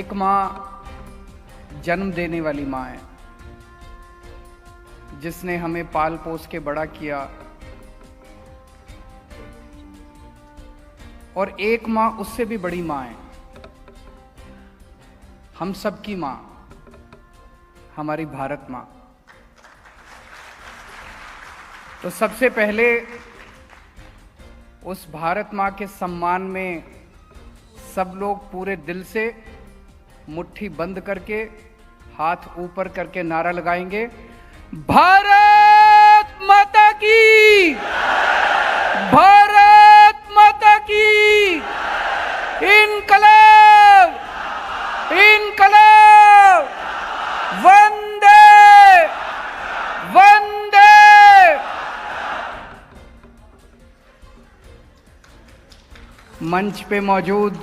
एक माँ जन्म देने वाली माँ है, जिसने हमें पाल पोस के बड़ा किया, और एक माँ उससे भी बड़ी माँ है, हम सबकी माँ, हमारी भारत माँ। तो सबसे पहले उस भारत माँ के सम्मान में सब लोग पूरे दिल से मुट्ठी बंद करके हाथ ऊपर करके नारा लगाएंगे, भारत माता की, भारत माता की, इनकलाब, इनकलाब, वंदे वंदे। मंच पे मौजूद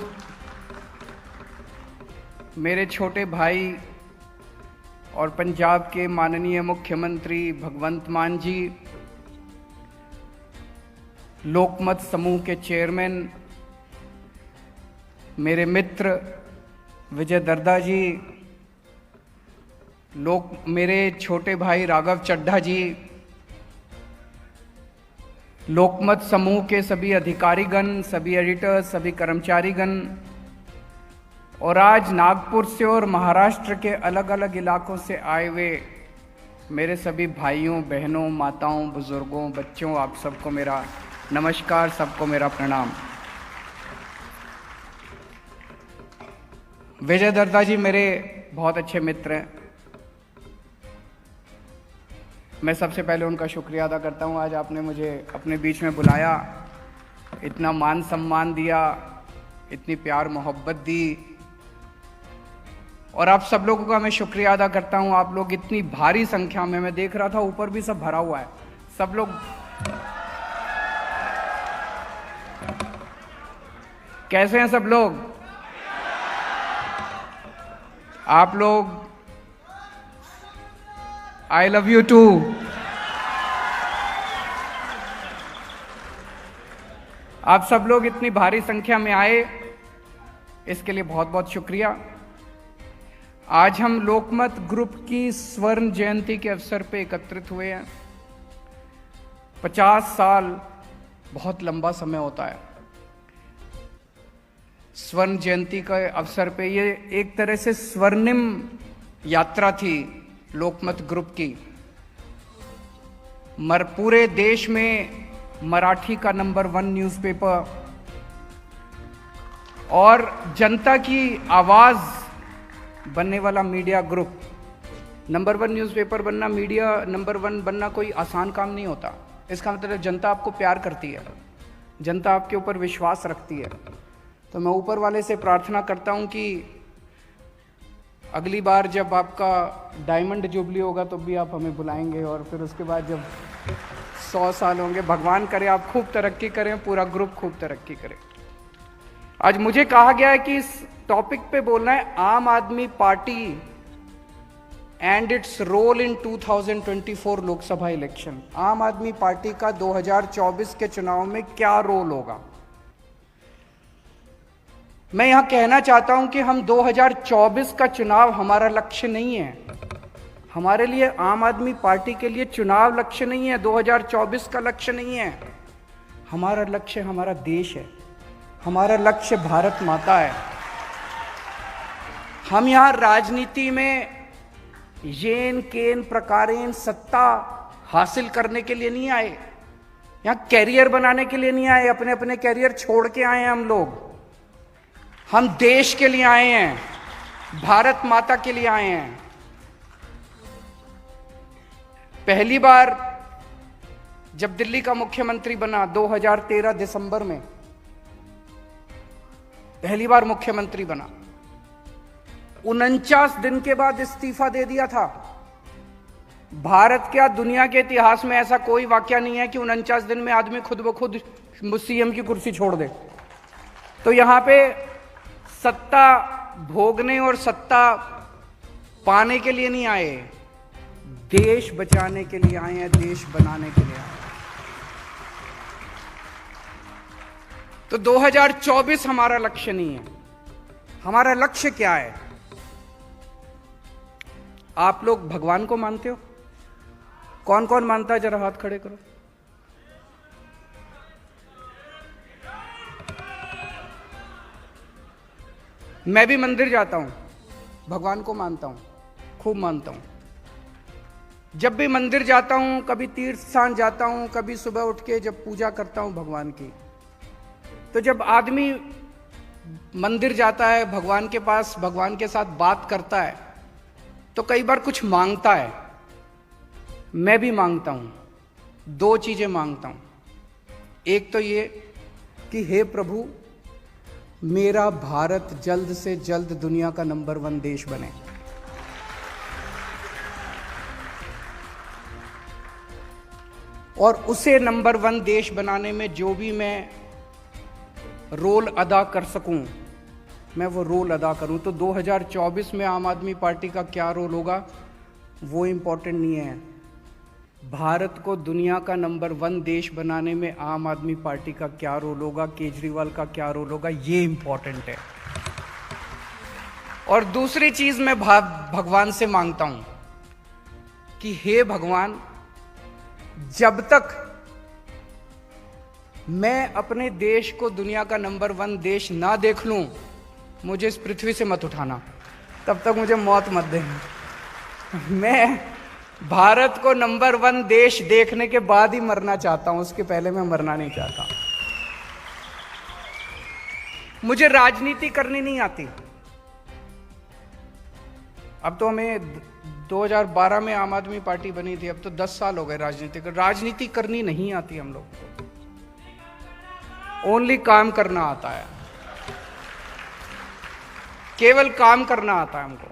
मेरे छोटे भाई और पंजाब के माननीय मुख्यमंत्री भगवंत मान जी, लोकमत समूह के चेयरमैन मेरे मित्र विजय दर्दा जी, मेरे छोटे भाई राघव चड्ढा जी, लोकमत समूह के सभी अधिकारीगण, सभी एडिटर्स, सभी कर्मचारीगण, और आज नागपुर से और महाराष्ट्र के अलग अलग इलाकों से आए हुए मेरे सभी भाइयों, बहनों, माताओं, बुजुर्गों, बच्चों, आप सबको मेरा नमस्कार, सबको मेरा प्रणाम। विजय दर्दा जी मेरे बहुत अच्छे मित्र हैं। मैं सबसे पहले उनका शुक्रिया अदा करता हूं, आज आपने मुझे अपने बीच में बुलाया, इतना मान सम्मान दिया, इतनी प्यार मोहब्बत दी, और आप सब लोगों का मैं शुक्रिया अदा करता हूं। आप लोग इतनी भारी संख्या में, मैं देख रहा था ऊपर भी सब भरा हुआ है, सब लोग कैसे हैं सब लोग? आप लोग, आई लव यू टू। आप सब लोग इतनी भारी संख्या में आए, इसके लिए बहुत बहुत शुक्रिया। आज हम लोकमत ग्रुप की स्वर्ण जयंती के अवसर पे एकत्रित हुए हैं। 50 साल बहुत लंबा समय होता है। स्वर्ण जयंती के अवसर पे ये एक तरह से स्वर्णिम यात्रा थी लोकमत ग्रुप की। पूरे देश में मराठी का नंबर 1 न्यूज़पेपर और जनता की आवाज बनने वाला मीडिया ग्रुप। नंबर 1 न्यूज़पेपर बनना, मीडिया नंबर 1 बनना कोई आसान काम नहीं होता। इसका मतलब जनता आपको प्यार करती है, जनता आपके ऊपर विश्वास रखती है। तो मैं ऊपर वाले से प्रार्थना करता हूं कि अगली बार जब आपका डायमंड जुबली होगा तो भी आप हमें बुलाएंगे, और फिर उसके बाद जब 100 साल होंगे, भगवान करे आप खूब तरक्की करें, पूरा ग्रुप खूब तरक्की करे। आज मुझे कहा गया है कि इस टॉपिक पे बोलना है Aam Aadmi Party and its role in 2024 Lok Sabha election. Aam Aadmi party का 2024 के चुनाव में क्या रोल होगा। मैं यहां कहना चाहता हूं कि हम 2024 का चुनाव हमारा लक्ष्य नहीं है। हमारे लिए, आम आदमी पार्टी के लिए चुनाव लक्ष्य नहीं है, 2024 का लक्ष्य नहीं है। हमारा लक्ष्य हमारा देश है, हमारा लक्ष्य भारत माता है। हम यहां राजनीति में येन केन प्रकारेण सत्ता हासिल करने के लिए नहीं आए, यहां कैरियर बनाने के लिए नहीं आए। अपने अपने कैरियर छोड़ के आए हैं हम लोग। हम देश के लिए आए हैं, भारत माता के लिए आए हैं। पहली बार जब दिल्ली का मुख्यमंत्री बना 2013 दिसंबर में, पहली बार मुख्यमंत्री बना, 49 दिन के बाद इस्तीफा दे दिया था। भारत क्या दुनिया के इतिहास में ऐसा कोई वाकया नहीं है कि 49 दिन में आदमी खुद ब खुद सीएम की कुर्सी छोड़ दे। तो यहां पे सत्ता भोगने और सत्ता पाने के लिए नहीं आए, देश बचाने के लिए आए हैं, देश बनाने के लिए आए हैं। तो 2024 हमारा लक्ष्य नहीं है। हमारा लक्ष्य क्या है? आप लोग भगवान को मानते हो? कौन कौन मानता है, जरा हाथ खड़े करो। मैं भी मंदिर जाता हूं, भगवान को मानता हूं, खूब मानता हूं। जब भी मंदिर जाता हूं, कभी तीर्थ स्थान जाता हूं, कभी सुबह उठ के जब पूजा करता हूं भगवान की, तो जब आदमी मंदिर जाता है, भगवान के पास, भगवान के साथ बात करता है, तो कई बार कुछ मांगता है। मैं भी मांगता हूं, दो चीजें मांगता हूं। एक तो ये कि हे प्रभु, मेरा भारत जल्द से जल्द दुनिया का नंबर 1 देश बने। और उसे नंबर 1 देश बनाने में जो भी मैं रोल अदा कर सकूं, मैं वो रोल अदा करूं। तो 2024 में आम आदमी पार्टी का क्या रोल होगा वो इंपॉर्टेंट नहीं है। भारत को दुनिया का नंबर 1 देश बनाने में आम आदमी पार्टी का क्या रोल होगा, केजरीवाल का क्या रोल होगा, ये इंपॉर्टेंट है। और दूसरी चीज मैं भगवान से मांगता हूं कि हे भगवान, जब तक मैं अपने देश को दुनिया का नंबर 1 देश ना देख लूं, मुझे इस पृथ्वी से मत उठाना, तब तक मुझे मौत मत देना। मैं भारत को नंबर 1 देश देखने के बाद ही मरना चाहता हूं, उसके पहले मैं मरना नहीं चाहता। मुझे राजनीति करनी नहीं आती। अब तो हमें 2012 में आम आदमी पार्टी बनी थी, अब तो 10 साल हो गए राजनीति करनी नहीं आती हम लोग को। ओनली काम करना आता है, केवल काम करना आता है हमको।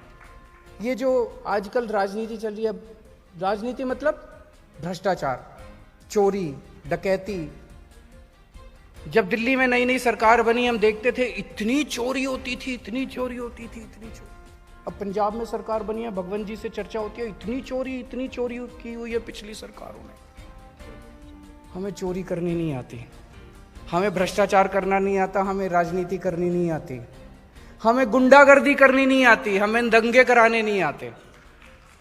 ये जो आजकल राजनीति चल रही है, राजनीति मतलब भ्रष्टाचार, चोरी, डकैती। जब दिल्ली में नई नई सरकार बनी, हम देखते थे इतनी चोरी होती थी, इतनी चोरी होती थी, इतनी चोरी। अब पंजाब में सरकार बनी है, भगवंत जी से चर्चा होती है, इतनी चोरी की हुई है पिछली सरकारों ने। हमें चोरी करनी नहीं आती, हमें भ्रष्टाचार करना नहीं आता, हमें राजनीति करनी नहीं आती, हमें गुंडागर्दी करनी नहीं आती, हमें दंगे कराने नहीं आते,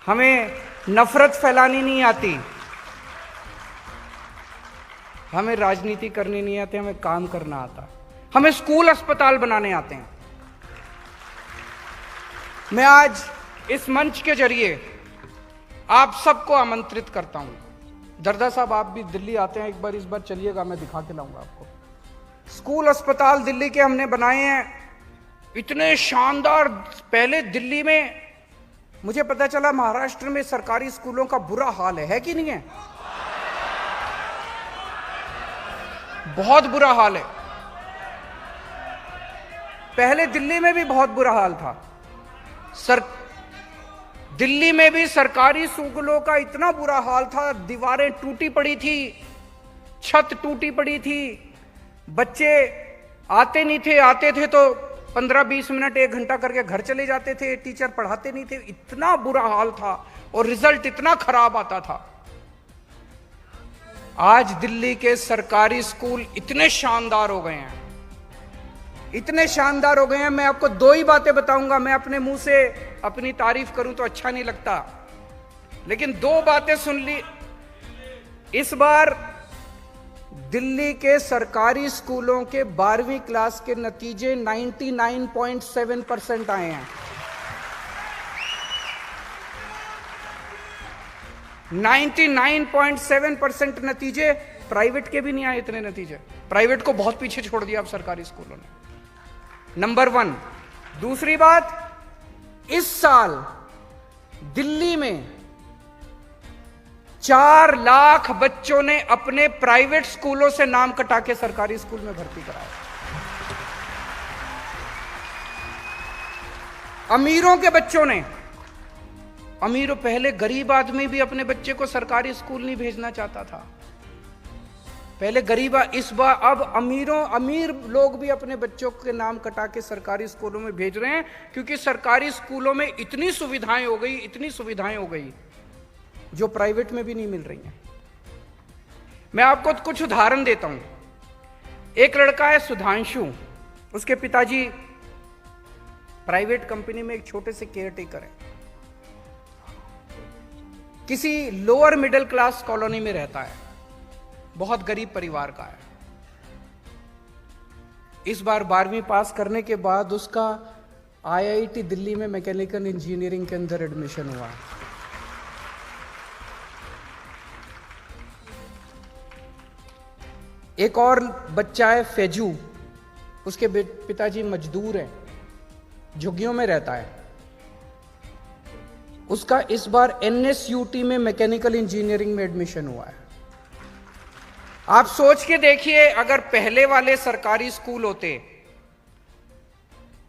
हमें नफरत फैलानी नहीं आती, हमें राजनीति करनी नहीं आती, हमें काम करना आता, हमें स्कूल अस्पताल बनाने आते हैं। मैं आज इस मंच के जरिए आप सबको आमंत्रित करता हूं। दरदा साहब, आप भी दिल्ली आते हैं, एक बार इस बार चलिएगा, मैं दिखा के लाऊंगा आपको। स्कूल अस्पताल दिल्ली के हमने बनाए हैं, इतने शानदार। पहले दिल्ली में मुझे पता चला महाराष्ट्र में सरकारी स्कूलों का बुरा हाल है कि नहीं है? बहुत बुरा हाल है। पहले दिल्ली में भी बहुत बुरा हाल था। दिल्ली में भी सरकारी स्कूलों का इतना बुरा हाल था, दीवारें टूटी पड़ी थी, छत टूटी पड़ी थी, बच्चे आते नहीं थे, आते थे तो 15-20 मिनट 1 घंटा करके घर चले जाते थे, टीचर पढ़ाते नहीं थे, इतना बुरा हाल था और रिजल्ट इतना खराब आता था। आज दिल्ली के सरकारी स्कूल इतने शानदार हो गए हैं, इतने शानदार हो गए हैं। मैं आपको 2 ही बातें बताऊंगा। मैं अपने मुंह से अपनी तारीफ करूं तो अच्छा नहीं लगता, लेकिन 2 बातें सुन ली। इस बार दिल्ली के सरकारी स्कूलों के 12वीं क्लास के नतीजे 99.7% आए हैं। 99.7% नतीजे। प्राइवेट के भी नहीं आए इतने नतीजे। प्राइवेट को बहुत पीछे छोड़ दिया अब सरकारी स्कूलों ने। नंबर 1। दूसरी बात, इस साल दिल्ली में 4 लाख बच्चों ने अपने प्राइवेट स्कूलों से नाम कटा के सरकारी स्कूल में भर्ती कराया। अमीरों के बच्चों ने, पहले गरीब आदमी भी अपने बच्चे को सरकारी स्कूल नहीं भेजना चाहता था। पहले गरीब, इस बार अब अमीर लोग भी अपने बच्चों के नाम कटा के सरकारी स्कूलों में भेज रहे हैं, क्योंकि सरकारी स्कूलों में इतनी सुविधाएं हो गई जो प्राइवेट में भी नहीं मिल रही हैं। मैं आपको कुछ उदाहरण देता हूं। एक लड़का है सुधांशु, उसके पिताजी प्राइवेट कंपनी में एक छोटे से केयरटेकर है। किसी लोअर मिडिल क्लास कॉलोनी में रहता है, बहुत गरीब परिवार का है। इस बार 12वीं पास करने के बाद उसका आईआईटी दिल्ली में मैकेनिकल इंजीनियरिंग के अंदर एडमिशन हुआ है। एक और बच्चा है फैजू, उसके पिताजी मजदूर हैं, झुग्गियों में रहता है। उसका इस बार एनएसयूटी में मैकेनिकल इंजीनियरिंग में एडमिशन हुआ है। आप सोच के देखिए, अगर पहले वाले सरकारी स्कूल होते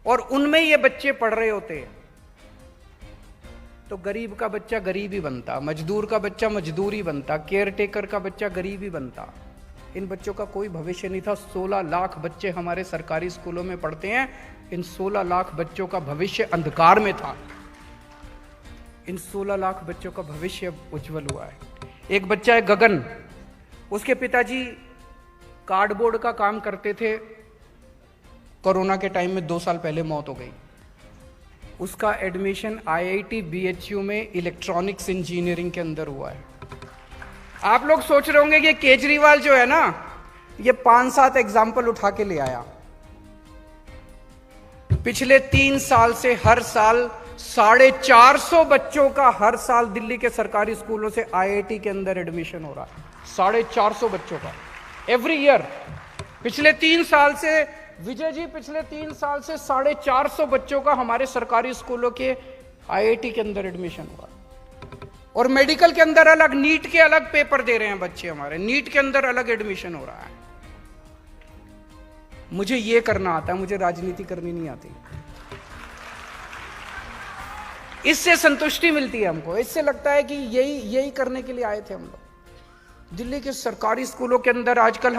और उनमें ये बच्चे पढ़ रहे होते तो गरीब का बच्चा गरीब ही बनता, मजदूर का बच्चा मजदूर ही बनता, केयर टेकर का बच्चा गरीब ही बनता। इन बच्चों का कोई भविष्य नहीं था। 16 लाख बच्चे हमारे सरकारी स्कूलों में पढ़ते हैं। इन 16 लाख बच्चों का भविष्य अंधकार में था। इन 16 लाख बच्चों का भविष्य अब उज्जवल हुआ है। एक बच्चा है गगन, उसके पिताजी कार्डबोर्ड का काम करते थे। कोरोना के टाइम में 2 साल पहले मौत हो गई। उसका एडमिशन आईआईटी बीएचयू में इलेक्ट्रॉनिक्स इंजीनियरिंग के अंदर हुआ है। आप लोग सोच रहे होंगे कि केजरीवाल जो है ना, ये 5-7 एग्जाम्पल उठा के ले आया। पिछले 3 साल से हर साल 450 बच्चों का हर साल दिल्ली के सरकारी स्कूलों से आईआईटी के अंदर एडमिशन हो रहा है। 450 बच्चों का एवरी ईयर। पिछले 3 साल से विजय जी, पिछले 3 साल से 450 बच्चों का हमारे सरकारी स्कूलों के आईआईटी के अंदर एडमिशन हुआ। और मेडिकल के अंदर अलग, नीट के अलग पेपर दे रहे हैं बच्चे हमारे, नीट के अंदर अलग एडमिशन हो रहा है। मुझे ये करना आता है, मुझे राजनीति करनी नहीं आती। इससे संतुष्टि मिलती है हमको, इससे लगता है कि यही करने के लिए आए थे हम लोग। दिल्ली के सरकारी स्कूलों के अंदर आजकल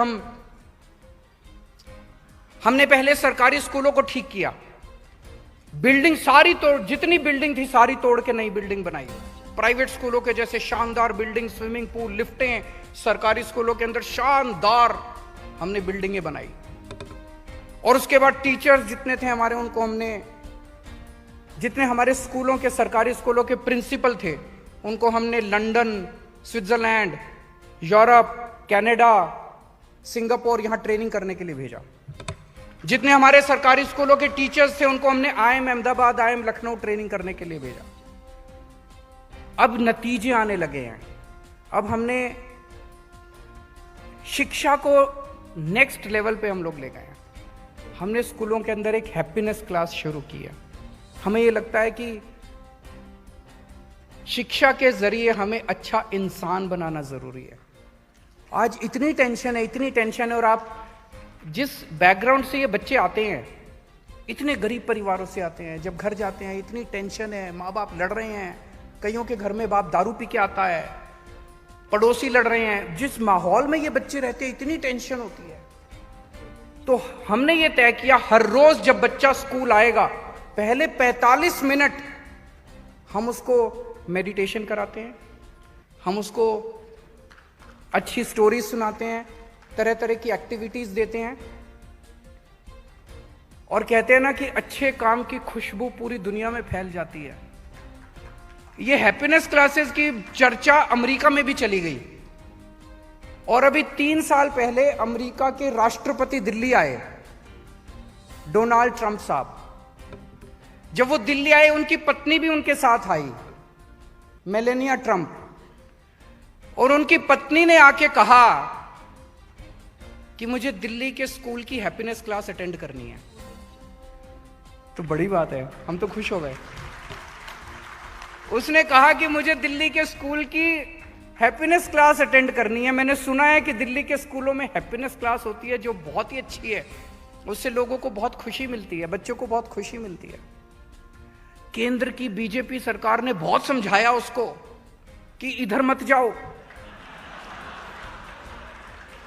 हमने पहले सरकारी स्कूलों को ठीक किया। बिल्डिंग सारी तोड़, जितनी बिल्डिंग थी सारी तोड़ के नई बिल्डिंग बनाई। प्राइवेट स्कूलों के जैसे शानदार बिल्डिंग, स्विमिंग पूल, लिफ्टें, सरकारी स्कूलों के अंदर शानदार हमने बिल्डिंगें बनाई। और उसके बाद टीचर्स जितने थे हमारे, उनको हमने, जितने हमारे स्कूलों के, सरकारी स्कूलों के प्रिंसिपल थे, उनको हमने London, Switzerland, Europe, Canada, Singapore यहां ट्रेनिंग करने के लिए भेजा। जितने हमारे सरकारी स्कूलों के टीचर्स थे, उनको हमने IIM Ahmedabad, IIM Lucknow training करने के लिए भेजा। अब नतीजे आने लगे हैं। अब हमने शिक्षा को नेक्स्ट लेवल पे हम लोग ले गए हैं। हमने स्कूलों के अंदर एक हैप्पीनेस क्लास शुरू की है। हमें ये लगता है कि शिक्षा के जरिए हमें अच्छा इंसान बनाना जरूरी है। आज इतनी टेंशन है, और आप जिस बैकग्राउंड से ये बच्चे आते हैं, इतने गरीब परिवारों से आते हैं, जब घर जाते हैं इतनी टेंशन है, माँ बाप लड़ रहे हैं, कईयों के घर में बाप दारू पी के आता है, पड़ोसी लड़ रहे हैं। जिस माहौल में ये बच्चे रहते हैं इतनी टेंशन होती है। तो हमने ये तय किया, हर रोज जब बच्चा स्कूल आएगा, पहले 45 मिनट हम उसको मेडिटेशन कराते हैं, हम उसको अच्छी स्टोरीज सुनाते हैं, तरह तरह की एक्टिविटीज देते हैं, और कहते हैं ना कि अच्छे काम की खुशबू पूरी दुनिया में फैल जाती है। ये हैप्पीनेस क्लासेस की चर्चा अमेरिका में भी चली गई। और अभी 3 साल पहले अमेरिका के राष्ट्रपति दिल्ली आए, डोनाल्ड ट्रंप साहब। जब वो दिल्ली आए, उनकी पत्नी भी उनके साथ आई, मेलेनिया ट्रंप। और उनकी पत्नी ने आके कहा कि मुझे दिल्ली के स्कूल की हैप्पीनेस क्लास अटेंड करनी है। तो बड़ी बात है, हम तो खुश हो गए। उसने कहा कि मुझे दिल्ली के स्कूल की हैप्पीनेस क्लास अटेंड करनी है। मैंने सुना है कि दिल्ली के स्कूलों में हैप्पीनेस क्लास होती है जो बहुत ही अच्छी है, उससे लोगों को बहुत खुशी मिलती है, बच्चों को बहुत खुशी मिलती है। केंद्र की बीजेपी सरकार ने बहुत समझाया उसको कि इधर मत जाओ,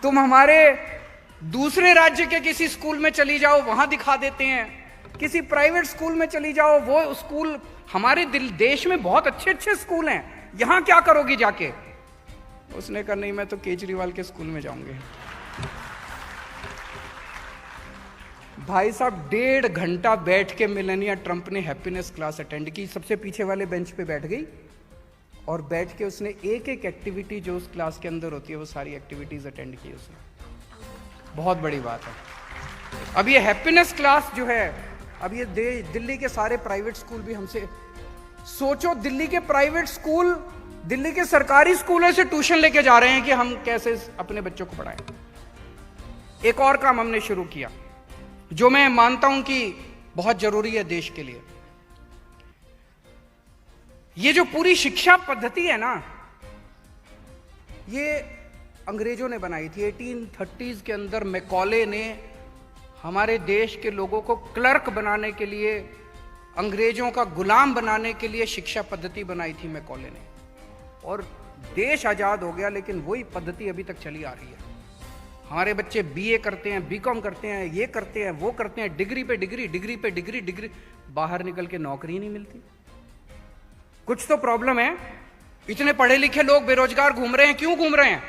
तुम हमारे दूसरे राज्य के किसी स्कूल में चली जाओ, वहां दिखा देते हैं। किसी प्राइवेट स्कूल में चली जाओ, वो स्कूल, हमारे देश में बहुत अच्छे अच्छे स्कूल हैं, यहां क्या करोगी जाके? उसने कहा नहीं, मैं तो केजरीवाल के स्कूल में जाऊंगी। भाई साहब 1.5 घंटा बैठ के मेलेनिया ट्रंप ने हैप्पीनेस क्लास अटेंड की। सबसे पीछे वाले बेंच पे बैठ गई और बैठ के उसने एक एक एक्टिविटी जो उस क्लास के अंदर होती है वो सारी एक्टिविटीज अटेंड की उसने। बहुत बड़ी बात है। अब ये हैप्पीनेस क्लास जो है, अब ये दिल्ली के सारे प्राइवेट स्कूल भी हमसे, सोचो दिल्ली के प्राइवेट स्कूल दिल्ली के सरकारी स्कूलों से ट्यूशन लेके जा रहे हैं कि हम कैसे अपने बच्चों को पढ़ाएं। एक और काम हमने शुरू किया जो मैं मानता हूं कि बहुत जरूरी है देश के लिए। ये जो पूरी शिक्षा पद्धति है ना, ये अंग्रेजों ने बनाई थी। 1830s के अंदर मैकॉले ने हमारे देश के लोगों को क्लर्क बनाने के लिए, अंग्रेजों का गुलाम बनाने के लिए शिक्षा पद्धति बनाई थी मैकॉले ने। और देश आजाद हो गया लेकिन वही पद्धति अभी तक चली आ रही है। हमारे बच्चे बीए करते हैं, बीकॉम करते हैं, ये करते हैं, वो करते हैं, डिग्री पे डिग्री, डिग्री पे डिग्री, डिग्री, बाहर निकल के नौकरी नहीं मिलती। कुछ तो प्रॉब्लम है। इतने पढ़े लिखे लोग बेरोजगार घूम रहे हैं, क्यों घूम रहे हैं?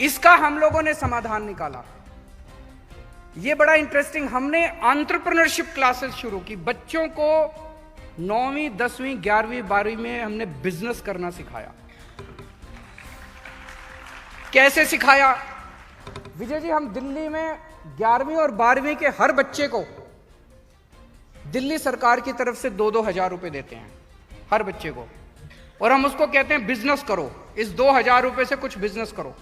इसका हम लोगों ने समाधान निकाला। ये बड़ा इंटरेस्टिंग, हमने एंटरप्रेन्योरशिप क्लासेस शुरू की। बच्चों को 9वीं 10वीं 11वीं 12वीं में हमने बिजनेस करना सिखाया। कैसे सिखाया विजय जी? हम दिल्ली में 11वीं और 12वीं के हर बच्चे को दिल्ली सरकार की तरफ से 2-2 हजार रुपए देते हैं हर बच्चे को, और हम उसको कहते हैं बिजनेस करो, इस 2,000 रुपए से कुछ बिजनेस करो।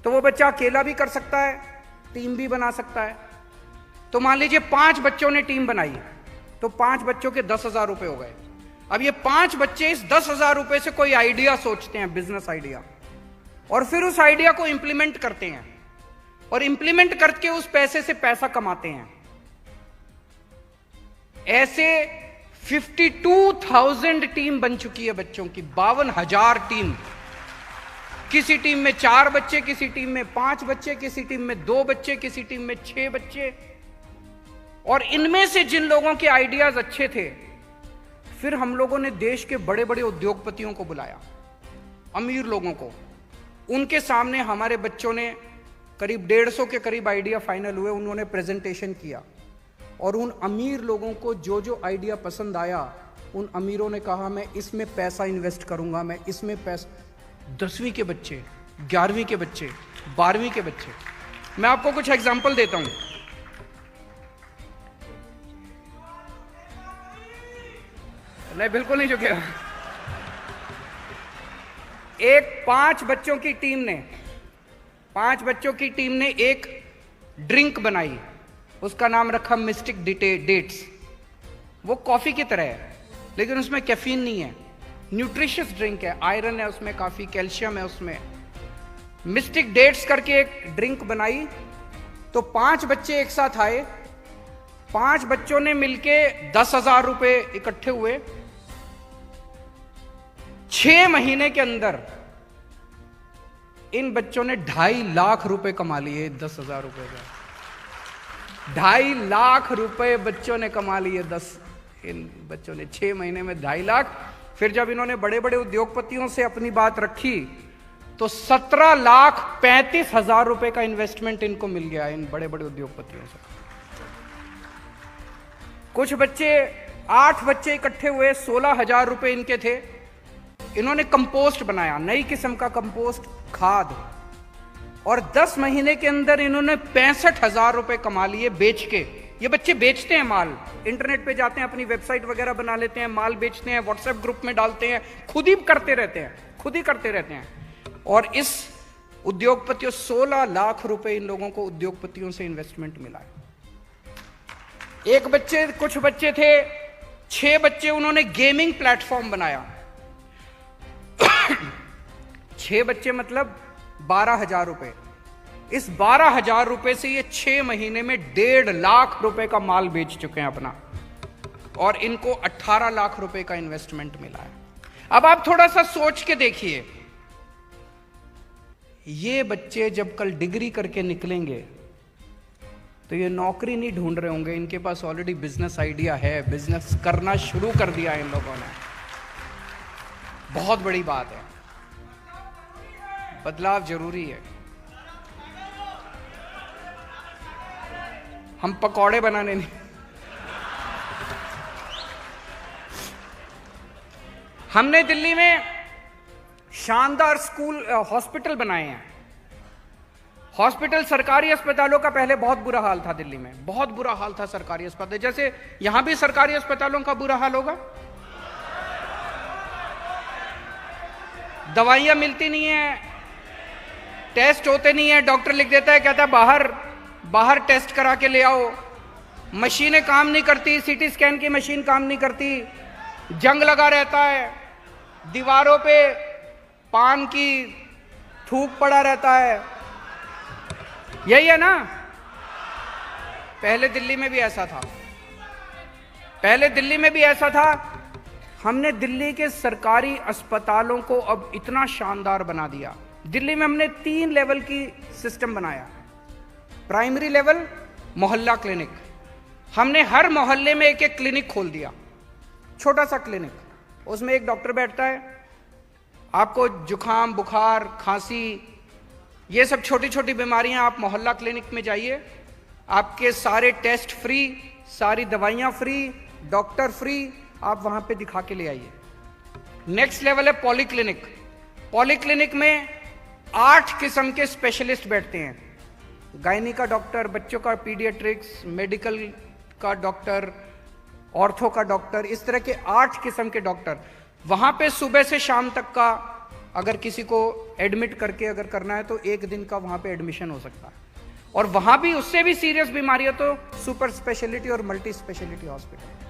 तो वो बच्चा अकेला भी कर सकता है, टीम भी बना सकता है। तो मान लीजिए 5 बच्चों ने टीम बनाई, तो 5 बच्चों के 10,000 रुपए हो गए। अब ये 5 बच्चे इस 10,000 रुपए से कोई आइडिया सोचते हैं, बिजनेस आइडिया, और फिर उस आइडिया को इंप्लीमेंट करते हैं, और इंप्लीमेंट करके उस पैसे से पैसा कमाते हैं। ऐसे 52,000 टीम बन चुकी है बच्चों की, 52,000 टीम। किसी टीम में 4 बच्चे, किसी टीम में 5 बच्चे, किसी टीम में 2 बच्चे, किसी टीम में 6 बच्चे। और इनमें से जिन लोगों के आइडियाज अच्छे थे, फिर हम लोगों ने देश के बड़े बड़े उद्योगपतियों को बुलाया, अमीर लोगों को। उनके सामने हमारे बच्चों ने करीब 150 के करीब आइडिया फाइनल हुए, उन्होंने प्रेजेंटेशन किया, और उन अमीर लोगों को जो जो आइडिया पसंद आया, उन अमीरों ने कहा मैं इसमें पैसा इन्वेस्ट करूंगा, मैं इसमें पैसा। 10वीं के बच्चे, 11वीं के बच्चे, 12वीं के बच्चे। मैं आपको कुछ एग्जाम्पल देता हूं। नहीं, बिल्कुल नहीं झुकेगा। एक 5 बच्चों की टीम ने एक ड्रिंक बनाई, उसका नाम रखा मिस्टिक डेट्स। वो कॉफी की तरह है लेकिन उसमें कैफीन नहीं है, न्यूट्रिशियस ड्रिंक है, आयरन है उसमें, काफी कैल्शियम है उसमें। मिस्टिक डेट्स करके एक ड्रिंक बनाई। तो 5 बच्चे एक साथ आए, 5 बच्चों ने मिलके 10,000 रुपए इकट्ठे हुए। 6 महीने के अंदर इन बच्चों ने 2.5 लाख रुपए कमा लिए। 10,000 रुपए का 2.5 लाख रुपए बच्चों ने कमा लिए। इन बच्चों ने 6 महीने में 2.5 लाख। फिर जब इन्होंने बड़े बड़े उद्योगपतियों से अपनी बात रखी तो 17,35,000 रुपए का इन्वेस्टमेंट इनको मिल गया, इन बड़े बड़े उद्योगपतियों से। कुछ बच्चे, 8 बच्चे इकट्ठे हुए, 16,000 रुपए इनके थे। इन्होंने कंपोस्ट बनाया, नई किस्म का कंपोस्ट खाद, और 10 महीने के अंदर इन्होंने 65,000 रुपए कमा लिए बेच के। ये बच्चे बेचते हैं माल, इंटरनेट पे जाते हैं, अपनी वेबसाइट वगैरह बना लेते हैं, माल बेचते हैं, व्हाट्सएप ग्रुप में डालते हैं, खुद ही करते रहते हैं। और इस उद्योगपतियों 16 लाख रुपए इन लोगों को उद्योगपतियों से इन्वेस्टमेंट मिला है। कुछ बच्चे थे, 6 बच्चे, उन्होंने गेमिंग प्लेटफॉर्म बनाया। 6 बच्चे मतलब 12,000 रुपए। इस 12,000 रुपए से ये 6 महीने में 1.5 लाख रुपए का माल बेच चुके हैं अपना, और इनको 18 लाख रुपए का इन्वेस्टमेंट मिला है। अब आप थोड़ा सा सोच के देखिए, ये बच्चे जब कल डिग्री करके निकलेंगे तो ये नौकरी नहीं ढूंढ रहे होंगे, इनके पास ऑलरेडी बिजनेस आइडिया है, बिजनेस करना शुरू कर दिया इन लोगों ने। बहुत बड़ी बात है, बदलाव जरूरी है। हम पकौड़े बनाने नहीं। हमने दिल्ली में शानदार स्कूल हॉस्पिटल बनाए हैं। हॉस्पिटल, सरकारी अस्पतालों का पहले बहुत बुरा हाल था दिल्ली में, बहुत बुरा हाल था सरकारी अस्पताल। जैसे यहां भी सरकारी अस्पतालों का बुरा हाल होगा, दवाइयां मिलती नहीं है, टेस्ट होते नहीं है, डॉक्टर लिख देता है, कहता है बाहर टेस्ट करा के ले आओ, मशीनें काम नहीं करती, सीटी स्कैन की मशीन काम नहीं करती, जंग लगा रहता है, दीवारों पे पान की थूक पड़ा रहता है। यही है ना? पहले दिल्ली में भी ऐसा था, पहले दिल्ली में भी ऐसा था। हमने दिल्ली के सरकारी अस्पतालों को अब इतना शानदार बना दिया। दिल्ली में हमने 3 लेवल की सिस्टम बनाया। प्राइमरी लेवल मोहल्ला क्लिनिक, हमने हर मोहल्ले में एक क्लिनिक खोल दिया, छोटा सा क्लिनिक, उसमें एक डॉक्टर बैठता है। आपको जुखाम, बुखार, खांसी, ये सब छोटी छोटी बीमारियां, आप मोहल्ला क्लिनिक में जाइए, आपके सारे टेस्ट फ्री, सारी दवाइयां फ्री, डॉक्टर फ्री, आप वहां पे दिखा के ले आइए। नेक्स्ट लेवल है पॉली क्लिनिक। पॉली क्लिनिक में 8 किस्म के स्पेशलिस्ट बैठते हैं, गायनी का डॉक्टर, बच्चों का पीडियाट्रिक्स, मेडिकल का डॉक्टर, ऑर्थो का डॉक्टर, इस तरह के 8 किस्म के डॉक्टर। वहां पे सुबह से शाम तक का अगर किसी को एडमिट करके अगर करना है तो 1 दिन का वहां पे एडमिशन हो सकता है। और वहां भी उससे भी सीरियस बीमारी है तो सुपर स्पेशलिटी और मल्टी स्पेशलिटी हॉस्पिटल।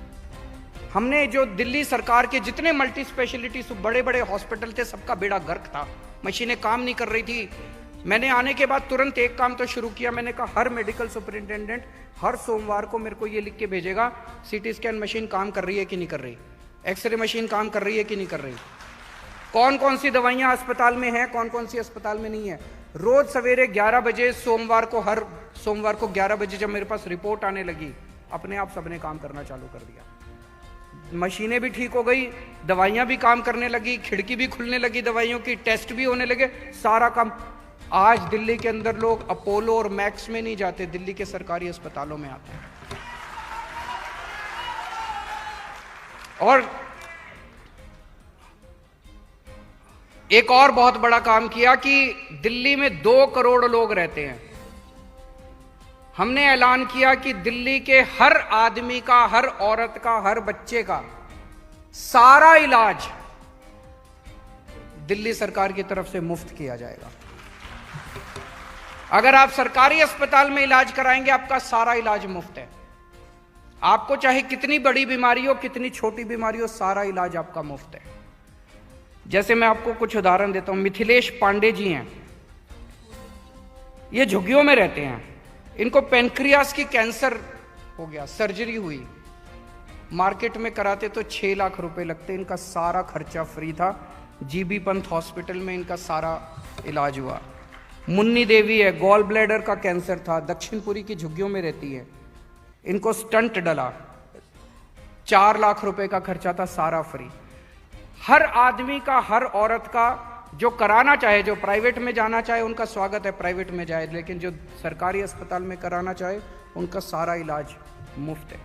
हमने जो दिल्ली सरकार के जितने मल्टी स्पेशलिटी बड़े बड़े हॉस्पिटल थे, सबका बेड़ा गर्क था, मशीनें काम नहीं कर रही थी। मैंने आने के बाद तुरंत एक काम तो शुरू किया, मैंने कहा हर मेडिकल सुपरिंटेंडेंट हर सोमवार को मेरे को ये लिख के भेजेगा सीटी स्कैन मशीन काम कर रही है कि नहीं कर रही, एक्सरे मशीन काम कर रही है कि नहीं कर रही, कौन कौन सी दवाइयां अस्पताल में हैं, कौन कौन सी अस्पताल में नहीं है। रोज सवेरे 11 बजे हर सोमवार को 11 बजे जब मेरे पास रिपोर्ट आने लगी, अपने आप सबने काम करना चालू कर दिया। मशीनें भी ठीक हो गई, दवाइयां भी काम करने लगी, खिड़की भी खुलने लगी दवाइयों की, टेस्ट भी होने लगे, सारा काम। आज दिल्ली के अंदर लोग अपोलो और मैक्स में नहीं जाते, दिल्ली के सरकारी अस्पतालों में आते हैं। और एक और बहुत बड़ा काम किया कि दिल्ली में 2 करोड़ लोग रहते हैं। हमने ऐलान किया कि दिल्ली के हर आदमी का, हर औरत का, हर बच्चे का सारा इलाज दिल्ली सरकार की तरफ से मुफ्त किया जाएगा। अगर आप सरकारी अस्पताल में इलाज कराएंगे, आपका सारा इलाज मुफ्त है। आपको चाहे कितनी बड़ी बीमारी हो, कितनी छोटी बीमारी हो, सारा इलाज आपका मुफ्त है। जैसे मैं आपको कुछ उदाहरण देता हूं। मिथिलेश पांडे जी हैं, ये झुग्गियों में रहते हैं, इनको पेनक्रियास की कैंसर हो गया, सर्जरी हुई, मार्केट में कराते तो 6 लाख रुपए लगते, इनका सारा खर्चा फ्री था। जीबी पंत हॉस्पिटल में इनका सारा इलाज हुआ। मुन्नी देवी है, गॉल ब्लैडर का कैंसर था, दक्षिणपुरी की झुग्गियों में रहती है, इनको स्टंट डला, 4 लाख रुपए का खर्चा था, सारा फ्री। हर आदमी का, हर औरत का जो कराना चाहे, जो प्राइवेट में जाना चाहे उनका स्वागत है, प्राइवेट में जाए, लेकिन जो सरकारी अस्पताल में कराना चाहे उनका सारा इलाज मुफ्त है।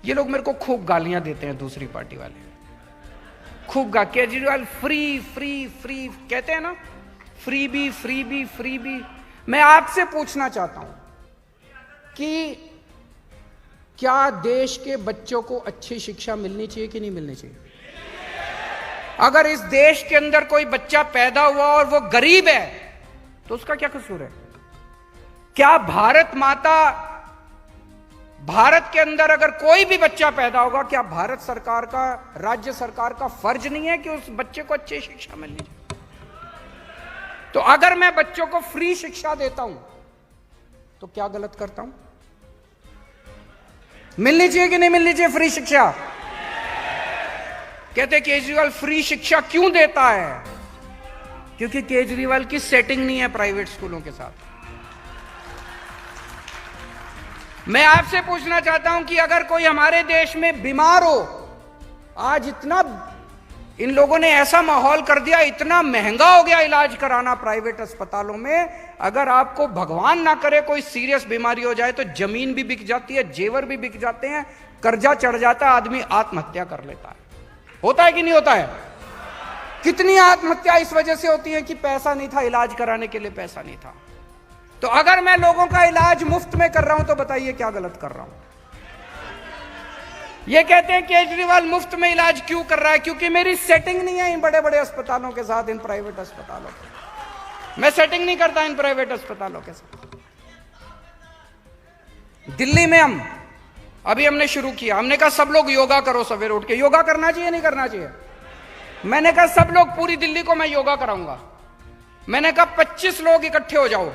ये लोग मेरे को खूब गालियां देते हैं, दूसरी पार्टी वाले खूब केजरीवाल फ्री फ्री फ्री कहते हैं ना, फ्री भी। मैं आपसे पूछना चाहता हूं कि क्या देश के बच्चों को अच्छी शिक्षा मिलनी चाहिए कि नहीं मिलनी चाहिए? अगर इस देश के अंदर कोई बच्चा पैदा हुआ और वो गरीब है तो उसका क्या कसूर है? क्या भारत के अंदर अगर कोई भी बच्चा पैदा होगा, क्या भारत सरकार का, राज्य सरकार का फर्ज नहीं है कि उस बच्चे को अच्छी शिक्षा मिलनी चाहिए? तो अगर मैं बच्चों को फ्री शिक्षा देता हूं तो क्या गलत करता हूं? मिलनी चाहिए कि नहीं मिलनी चाहिए फ्री शिक्षा? कहते केजरीवाल फ्री शिक्षा क्यों देता है? क्योंकि केजरीवाल की सेटिंग नहीं है प्राइवेट स्कूलों के साथ। मैं आपसे पूछना चाहता हूं कि अगर कोई हमारे देश में बीमार हो, आज इतना इन लोगों ने ऐसा माहौल कर दिया, इतना महंगा हो गया इलाज कराना प्राइवेट अस्पतालों में, अगर आपको भगवान ना करे कोई सीरियस बीमारी हो जाए तो जमीन भी बिक जाती है, जेवर भी बिक जाते हैं, कर्जा चढ़ जाता है, आदमी आत्महत्या कर लेता है। होता है कि नहीं होता है? कितनी आत्महत्या इस वजह से होती है कि पैसा नहीं था, इलाज कराने के लिए पैसा नहीं था। तो अगर मैं लोगों का इलाज मुफ्त में कर रहा हूं तो बताइए क्या गलत कर रहा हूं? ये कहते हैं केजरीवाल मुफ्त में इलाज क्यों कर रहा है? क्योंकि मेरी सेटिंग नहीं है इन बड़े बड़े अस्पतालों के साथ, इन प्राइवेट अस्पतालों के। मैं सेटिंग नहीं करता इन प्राइवेट अस्पतालों के साथ। दिल्ली में अभी हमने शुरू किया, हमने कहा सब लोग योगा करो, सवेरे उठ के योगा करना चाहिए नहीं करना चाहिए? मैंने कहा सब लोग, पूरी दिल्ली को मैं योगा कराऊंगा। मैंने कहा 25 लोग इकट्ठे हो जाओ,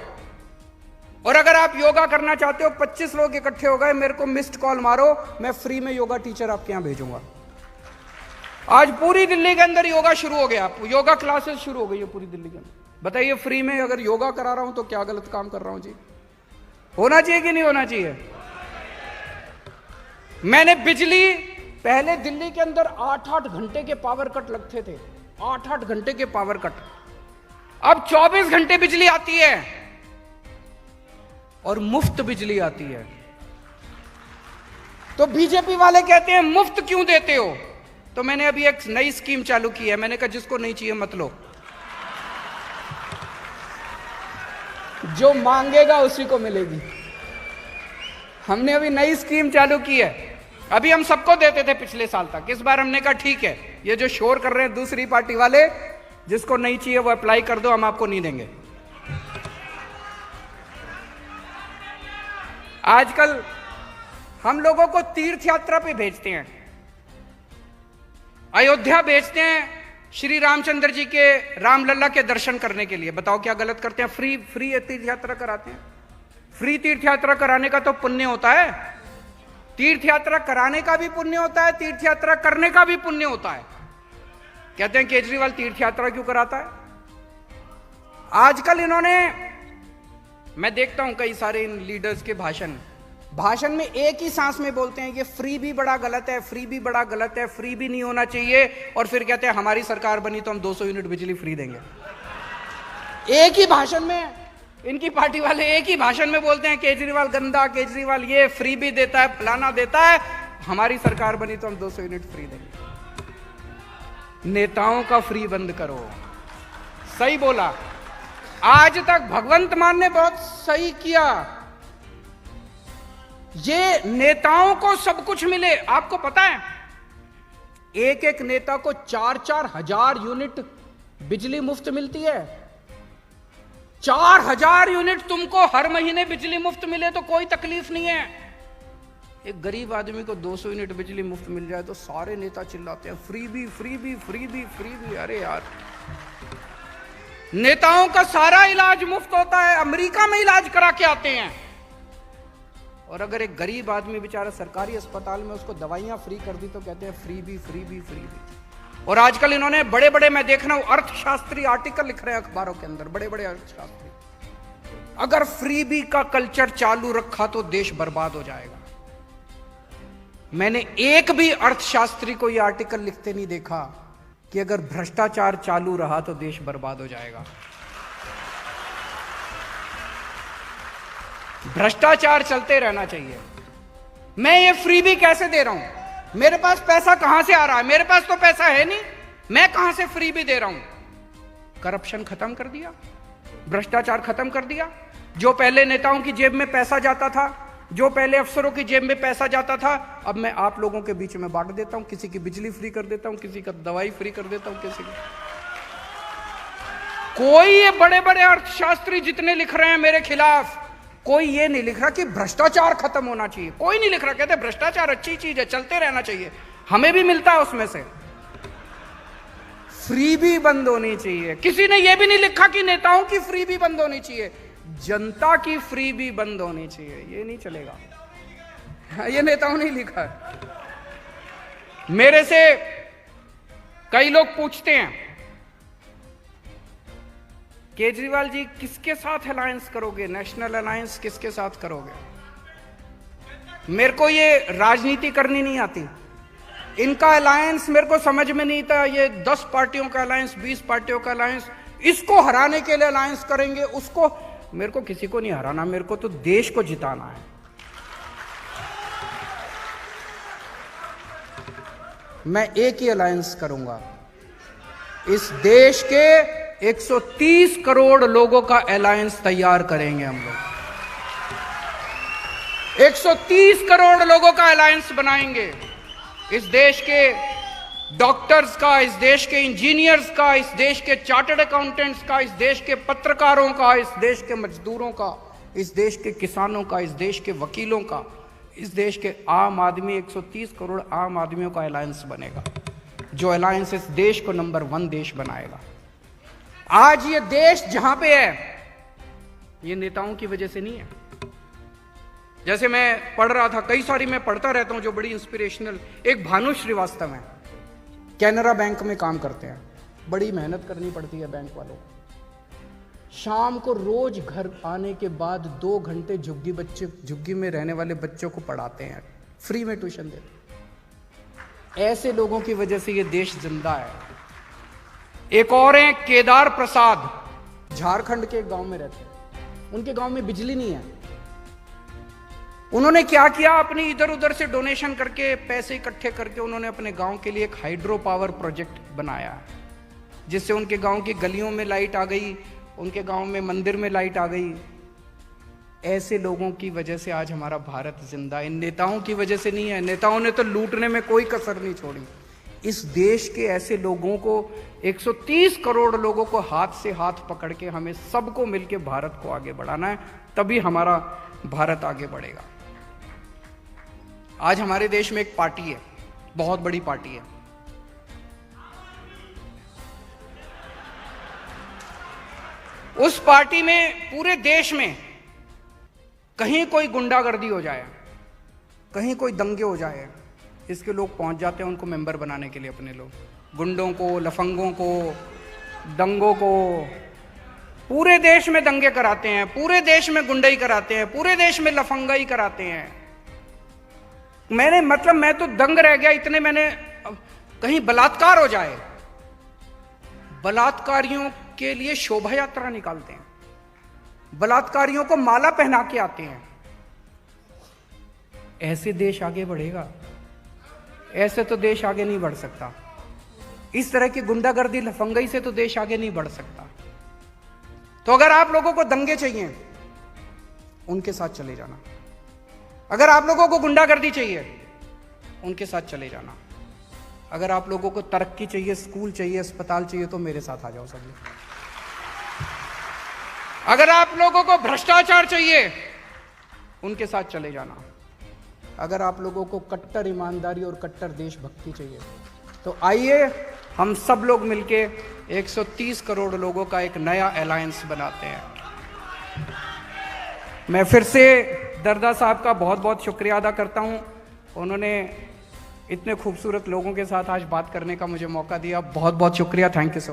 और अगर आप योगा करना चाहते हो, 25 लोग इकट्ठे हो गए, मेरे को मिस्ड कॉल मारो, मैं फ्री में योगा टीचर आपके यहां भेजूंगा। आज पूरी दिल्ली के अंदर योगा शुरू हो गया, योगा क्लासेस शुरू हो गई है पूरी दिल्ली के अंदर। बताइए फ्री में अगर योगा करा रहा हूं तो क्या गलत काम कर रहा हूं जी? होना चाहिए कि नहीं होना चाहिए? मैंने बिजली, पहले दिल्ली के अंदर 8-8 घंटे के पावर कट लगते थे, 8-8 घंटे के पावर कट, अब 24 घंटे बिजली आती है और मुफ्त बिजली आती है। तो बीजेपी वाले कहते हैं मुफ्त क्यों देते हो? तो मैंने अभी एक नई स्कीम चालू की है, मैंने कहा जिसको नहीं चाहिए मत लो, जो मांगेगा उसी को मिलेगी। हमने अभी नई स्कीम चालू की है, अभी हम सबको देते थे पिछले साल तक, इस बार हमने कहा ठीक है, ये जो शोर कर रहे हैं दूसरी पार्टी वाले, जिसको नहीं चाहिए वो अप्लाई कर दो, हम आपको नहीं देंगे। आजकल हम लोगों को तीर्थ यात्रा पे भेजते हैं, अयोध्या भेजते हैं श्री रामचंद्र जी के, रामलला के दर्शन करने के लिए। बताओ क्या गलत करते हैं? फ्री तीर्थ यात्रा कराते हैं। फ्री तीर्थ यात्रा कराने का तो पुण्य होता है, तीर्थ यात्रा कराने का भी पुण्य होता है, तीर्थ यात्रा करने का भी पुण्य होता है। कहते हैं केजरीवाल तीर्थ यात्रा क्यों कराता है? आजकल इन्होंने, मैं देखता हूं कई सारे इन लीडर्स के भाषण में एक ही सांस में बोलते हैं ये फ्री भी बड़ा गलत है, फ्री भी बड़ा गलत है, फ्री भी नहीं होना चाहिए, और फिर कहते हैं हमारी सरकार बनी तो हम 200 यूनिट बिजली फ्री देंगे। एक ही भाषण में इनकी पार्टी वाले एक ही भाषण में बोलते हैं केजरीवाल गंदा, केजरीवाल ये फ्री भी देता है, फलाना देता है, हमारी सरकार बनी तो हम 200 यूनिट फ्री देंगे। नेताओं का फ्री बंद करो। सही बोला, आज तक भगवंत मान ने बहुत सही किया। ये नेताओं को सब कुछ मिले, आपको पता है एक एक नेता को 4-4 हजार यूनिट बिजली मुफ्त मिलती है। 4,000 यूनिट तुमको हर महीने बिजली मुफ्त मिले तो कोई तकलीफ नहीं है। एक गरीब आदमी को 200 यूनिट बिजली मुफ्त मिल जाए तो सारे नेता चिल्लाते हैं फ्री भी, फ्री भी, फ्री भी, फ्री भी। अरे यार, नेताओं का सारा इलाज मुफ्त होता है, अमेरिका में इलाज करा के आते हैं, और अगर एक गरीब आदमी बेचारा सरकारी अस्पताल में उसको दवाइयां फ्री कर दी तो कहते हैं फ्री भी, फ्री भी, फ्री भी। और आजकल इन्होंने बड़े बड़े, मैं देख रहा हूं अर्थशास्त्री आर्टिकल लिख रहे हैं अखबारों के अंदर, बड़े बड़े अर्थशास्त्री, अगर फ्रीबी का कल्चर चालू रखा तो देश बर्बाद हो जाएगा। मैंने एक भी अर्थशास्त्री को यह आर्टिकल लिखते नहीं देखा कि अगर भ्रष्टाचार चालू रहा तो देश बर्बाद हो जाएगा। भ्रष्टाचार चलते रहना चाहिए। मैं ये फ्रीबी कैसे दे रहा हूं? मेरे पास पैसा कहां से आ रहा है? मेरे पास तो पैसा है नहीं, मैं कहां से फ्रीबी दे रहा हूं? करप्शन खत्म कर दिया, भ्रष्टाचार खत्म कर दिया। जो पहले नेताओं की जेब में पैसा जाता था, जो पहले अफसरों की जेब में पैसा जाता था, अब मैं आप लोगों के बीच में बांट देता हूं। किसी की बिजली फ्री कर देता हूं, किसी का दवाई फ्री कर देता हूं, किसी की। कोई ये बड़े बड़े अर्थशास्त्री जितने लिख रहे हैं मेरे खिलाफ, कोई ये नहीं लिख रहा कि भ्रष्टाचार खत्म होना चाहिए, कोई नहीं लिख रहा। कहते भ्रष्टाचार अच्छी चीज है, चलते रहना चाहिए, हमें भी मिलता है उसमें से। फ्री भी बंद होनी चाहिए। किसी ने यह भी नहीं लिखा कि नेताओं की फ्री भी बंद होनी चाहिए, जनता की फ्री भी बंद होनी चाहिए। ये नहीं चलेगा, ये नेताओं ने लिखा है। मेरे से कई लोग पूछते हैं केजरीवाल जी किसके साथ अलायंस करोगे, नेशनल अलायंस किसके साथ करोगे? मेरे को ये राजनीति करनी नहीं आती, इनका अलायंस मेरे को समझ में नहीं था। ये 10 पार्टियों का अलायंस, 20 पार्टियों का अलायंस, इसको हराने के लिए अलायंस करेंगे, उसको। मेरे को किसी को नहीं हराना, मेरे को तो देश को जिताना है। मैं एक ही अलायंस करूंगा। इस देश के 130 करोड़ लोगों का अलायंस तैयार करेंगे हम लोग। 130 करोड़ लोगों का अलायंस बनाएंगे। इस देश के डॉक्टर्स का, इस देश के इंजीनियर्स का, इस देश के चार्टर्ड अकाउंटेंट्स का, इस देश के पत्रकारों का, इस देश के मजदूरों का, इस देश के किसानों का, इस देश के वकीलों का, इस देश के आम आदमी, 130 करोड़ आम आदमियों का अलायंस बनेगा, जो अलायंस इस देश को नंबर 1 देश बनाएगा। आज ये देश जहां पे है, ये नेताओं की वजह से नहीं है। जैसे मैं पढ़ रहा था, कई सारी मैं पढ़ता रहता हूं जो बड़ी इंस्पिरेशनल। एक भानु श्रीवास्तव है, कैनरा बैंक में काम करते हैं। बड़ी मेहनत करनी पड़ती है बैंक वालों को। शाम को रोज घर आने के बाद 2 घंटे झुग्गी में रहने वाले बच्चों को पढ़ाते हैं, फ्री में ट्यूशन देते। ऐसे लोगों की वजह से ये देश जिंदा है। एक और हैं केदार प्रसाद, झारखंड के एक गांव में रहते हैं। उनके गांव में बिजली नहीं है। उन्होंने क्या किया, अपनी इधर उधर से डोनेशन करके, पैसे इकट्ठे करके उन्होंने अपने गांव के लिए एक हाइड्रो पावर प्रोजेक्ट बनाया, जिससे उनके गांव की गलियों में लाइट आ गई, उनके गांव में मंदिर में लाइट आ गई। ऐसे लोगों की वजह से आज हमारा भारत जिंदा है। इन नेताओं की वजह से नहीं है। नेताओं ने तो लूटने में कोई कसर नहीं छोड़ी। इस देश के ऐसे लोगों को, 130 करोड़ लोगों को हाथ से हाथ पकड़ के हमें सबको मिलकर भारत को आगे बढ़ाना है, तभी हमारा भारत आगे बढ़ेगा। आज हमारे देश में एक पार्टी है, बहुत बड़ी पार्टी है। उस पार्टी में पूरे देश में कहीं कोई गुंडागर्दी हो जाए, कहीं कोई दंगे हो जाए, इसके लोग पहुंच जाते हैं उनको मेंबर बनाने के लिए। अपने लोग गुंडों को, लफंगों को, दंगों को पूरे देश में दंगे कराते हैं, पूरे देश में गुंडाई कराते हैं, पूरे देश में लफंगाई कराते हैं। मैं तो दंग रह गया इतने। कहीं बलात्कार हो जाए, बलात्कारियों के लिए शोभा यात्रा निकालते हैं, बलात्कारियों को माला पहना के आते हैं। ऐसे देश आगे बढ़ेगा? ऐसे तो देश आगे नहीं बढ़ सकता। इस तरह की गुंडागर्दी, लफंगाई से तो देश आगे नहीं बढ़ सकता। तो अगर आप लोगों को दंगे चाहिए, उनके साथ चले जाना। अगर आप लोगों को गुंडागर्दी चाहिए, उनके साथ चले जाना। अगर आप लोगों को तरक्की चाहिए, स्कूल चाहिए, अस्पताल चाहिए, तो मेरे साथ आ जाओ सब लोग। अगर आप लोगों को भ्रष्टाचार चाहिए, उनके साथ चले जाना। अगर आप लोगों को कट्टर ईमानदारी और कट्टर देशभक्ति चाहिए, तो आइए हम सब लोग मिलके 130 करोड़ लोगों का एक नया अलायंस बनाते हैं। मैं फिर से दरदा साहब का बहुत बहुत शुक्रिया अदा करता हूं। उन्होंने इतने खूबसूरत लोगों के साथ आज बात करने का मुझे मौका दिया। बहुत बहुत शुक्रिया। Thank you so much.